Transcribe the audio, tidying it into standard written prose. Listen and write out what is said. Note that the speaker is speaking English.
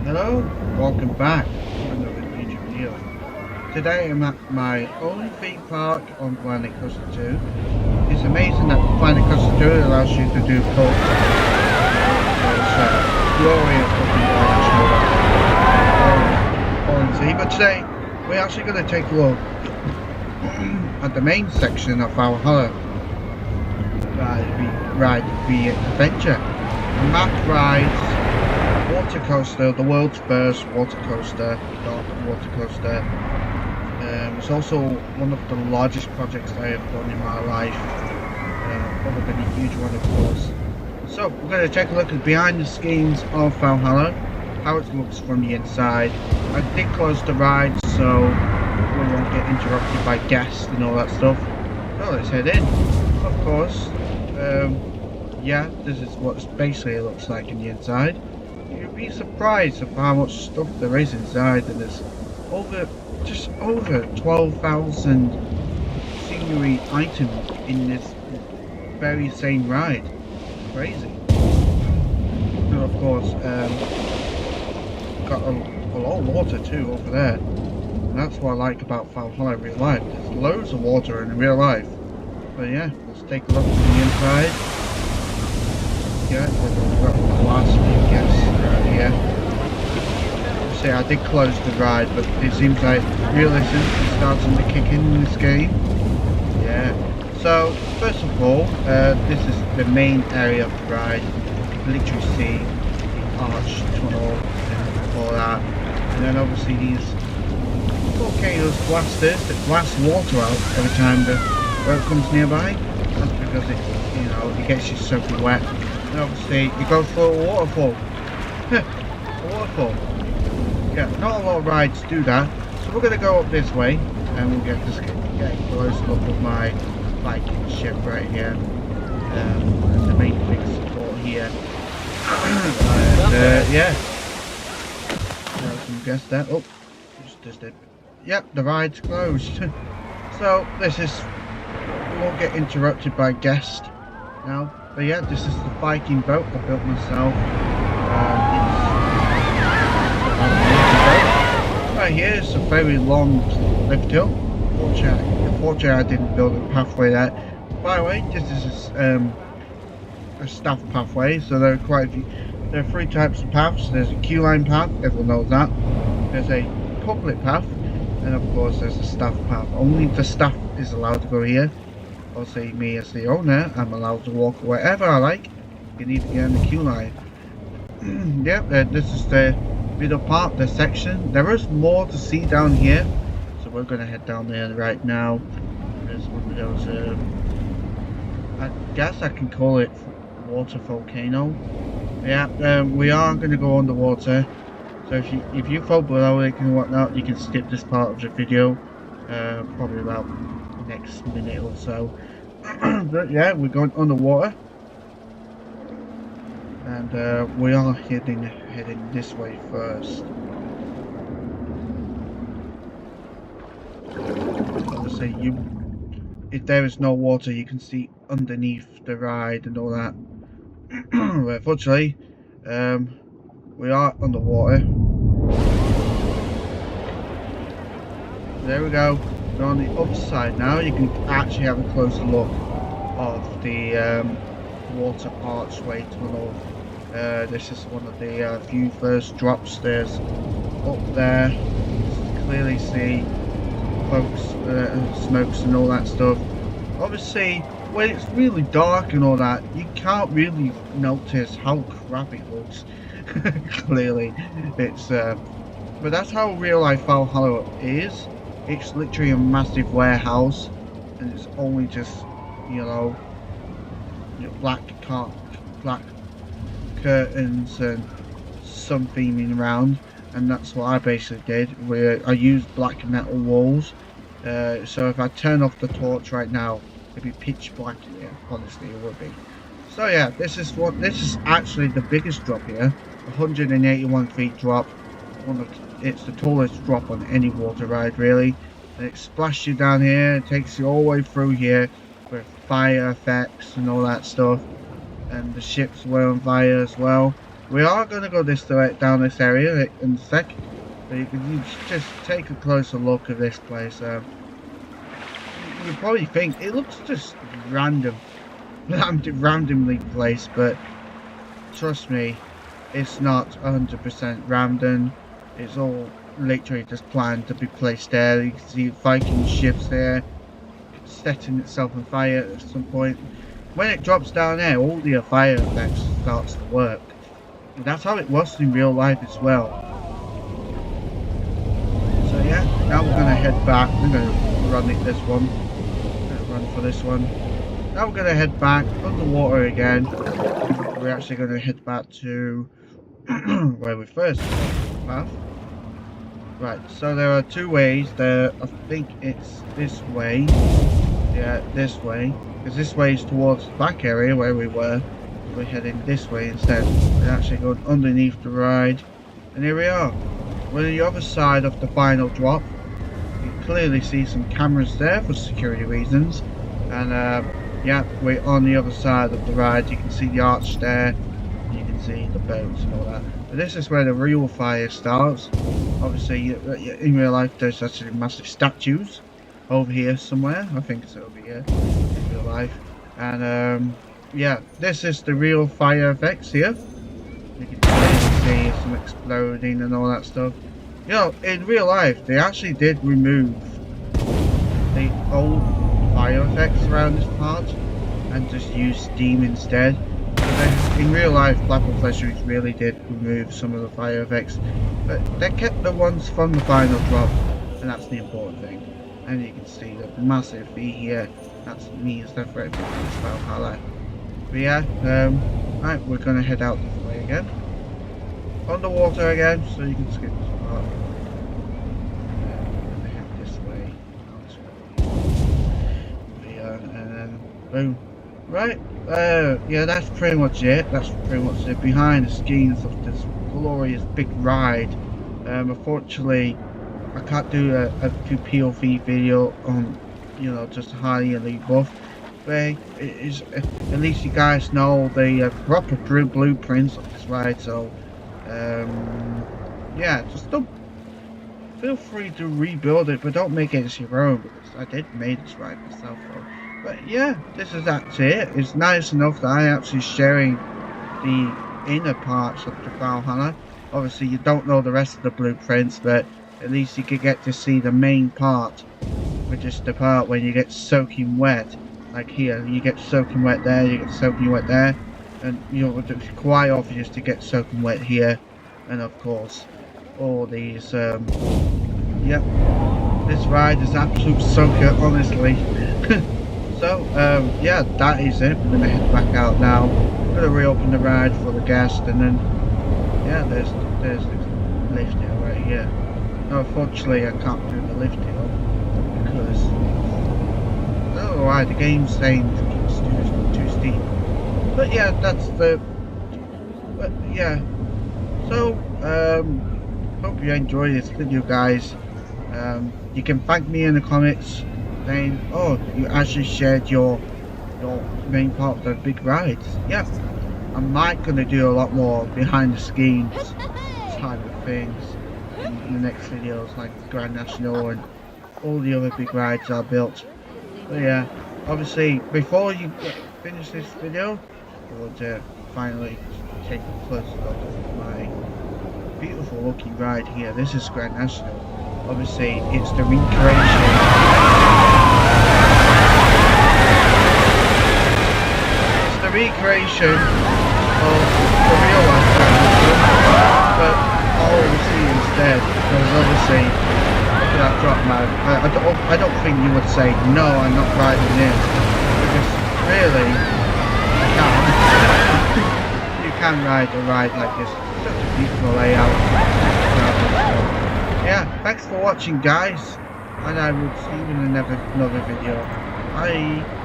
Hello, welcome back to another YouTube video. Today I'm at my own theme park on Planet Coaster 2. It's amazing that Planet Coaster 2 allows you to do both. Glorious looking honestly, but today we're actually going to take a look at the main section of Valhalla. Ride the adventure. Map rides. Water coaster, the world's first water coaster, dark water coaster. It's also one of the largest projects I have done in my life, other than a huge one, of course. So we're going to take a look at behind the scenes of Valhalla, how it looks from the inside. I did close the ride so we won't get interrupted by guests and all that stuff. So let's head in. Of course, yeah, this is what basically it looks like in the inside. You'd be surprised of how much stuff there is inside, and there's just over 12,000 scenery items in this very same ride. Crazy. And of course, got a lot of water too over there. And that's what I like about Valhalla in real life. There's loads of water in real life. But yeah, let's take a look at the inside. Yeah, we've got glass, I guess, right here. See, I did close the ride, but it seems like realism is starting to kick in this game. Yeah. So, first of all, this is the main area of the ride. You can literally see the arch tunnel and all that. And then obviously these volcanoes blasters that blast water out every time the boat comes nearby. That's because it gets you soaking wet. And obviously you go through a waterfall. A waterfall. Yeah, not a lot of rides do that. So we're gonna go up this way and we'll get a close look at my Viking ship right here. And the main big support here. And yeah. Some guess that. Oh, just did. Yep, the ride's closed. So this is, we won't get interrupted by guests now. But yeah, this is the Viking boat I built myself. Right here is a very long lift hill. Unfortunately, I didn't build a pathway there. By the way, this is a staff pathway, so there are quite a few. There are three types of paths. There's a queue line path, everyone knows that. There's a public path, and of course there's a staff path. Only the staff is allowed to go here. Obviously, me as the owner, I'm allowed to walk wherever I like. You need to get on the queue line. Yep, this is the middle part, the section. There is more to see down here, so we're gonna head down there right now. There's one of those, I guess I can call it water volcano. Yeah, we are gonna go underwater. So if you fall below it and whatnot, you can skip this part of the video. Probably about next minute or so. But yeah, we're going underwater, and we are heading this way first. Obviously, if there is no water, you can see underneath the ride and all that. But unfortunately, we are underwater. There we go. We're on the other side now. You can actually have a closer look of the water archway tunnel. This is one of the few first drops. There's up there. You can clearly see folks, smokes and all that stuff. Obviously, when it's really dark and all that, you can't really notice how crap it looks. Clearly, it's but that's how real life Valhalla is. It's literally a massive warehouse, and it's only just, black curtains and some theming around, and that's what I basically did. I used black metal walls, so if I turn off the torch right now, it'd be pitch black in here. Honestly, it would be. So yeah, this is actually the biggest drop here, 181 feet drop. It's the tallest drop on any water ride, really. And it splashes you down here, it takes you all the way through here with fire effects and all that stuff. And the ships were on fire as well. We are going to go this down this area in a sec. But you can just take a closer look at this place. You probably think it looks just randomly placed, but trust me, it's not 100% random. It's all literally just planned to be placed there. You can see Viking ships there, setting itself on fire at some point. When it drops down there, all the fire effects starts to work. And that's how it was in real life as well. So yeah, now we're gonna head back. We're gonna run it this one. Run for this one. Now we're gonna head back underwater again. We're actually gonna head back to where we first path. Right, so there are two ways there. I think it's this way. Yeah, this way. Because this way is towards the back area where we were. We're heading this way instead. We're actually going underneath the ride. And here we are. We're on the other side of the final drop. You can clearly see some cameras there for security reasons. And yeah, we're on the other side of the ride. You can see the arch there. You can see the boats and all that. But this is where the real fire starts. Obviously, in real life, there's actually massive statues over here somewhere. I think it's over here in real life. And yeah, this is the real fire effects here. You can see some exploding and all that stuff. You know, in real life, they actually did remove the old fire effects around this part and just use steam instead. In real life, Blackpool Fisheries really did remove some of the fire effects, but they kept the ones from the final drop, and that's the important thing. And you can see the massive V here. That's means that for everything is Valhalla. But yeah, right, we're gonna head out this way again, underwater again, so you can skip this part. We're gonna head this way, and then boom. Right, yeah, that's pretty much it. That's pretty much it. Behind the scenes of this glorious big ride. Unfortunately, I can't do a POV video on, you know, just highly buff. But it is, at least you guys know the proper blueprints of this ride. So, yeah, just don't feel free to rebuild it, but don't make it as your own, because I did make this ride myself. So. But yeah, this is actually it. It's nice enough that I'm actually sharing the inner parts of the Valhalla. Obviously, you don't know the rest of the blueprints, but at least you could get to see the main part, which is the part when you get soaking wet. Like here, you get soaking wet there, you get soaking wet there, and you know, it's quite obvious to get soaking wet here. And of course, all these, yep, this ride is absolute soaker, honestly. So, yeah, that is it. We're going to head back out now. I'm going to reopen the ride for the guest, and then, yeah, there's the lift hill right here. No, unfortunately, I can't do the lift hill, because, I don't know why, the game's saying it's too steep. But yeah, that's the, but yeah. So, hope you enjoyed this video, guys. You can thank me in the comments, saying, oh, you actually shared your main part of the big rides. Yeah, I might gonna do a lot more behind the scenes type of things in the next videos, like Grand National and all the other big rides I built. But yeah, obviously before you finish this video, I want to finally take a closer look at my beautiful looking ride here. This is Grand National. Obviously, it's the recreation. It's the recreation of the real life Grand National, but all we see instead. Because obviously, look at that drop, man. I don't think you would say no, I'm not riding this, because really, you can. You can ride a ride like this. Such a beautiful layout. Yeah, thanks for watching, guys, and I will see you in another video. Bye.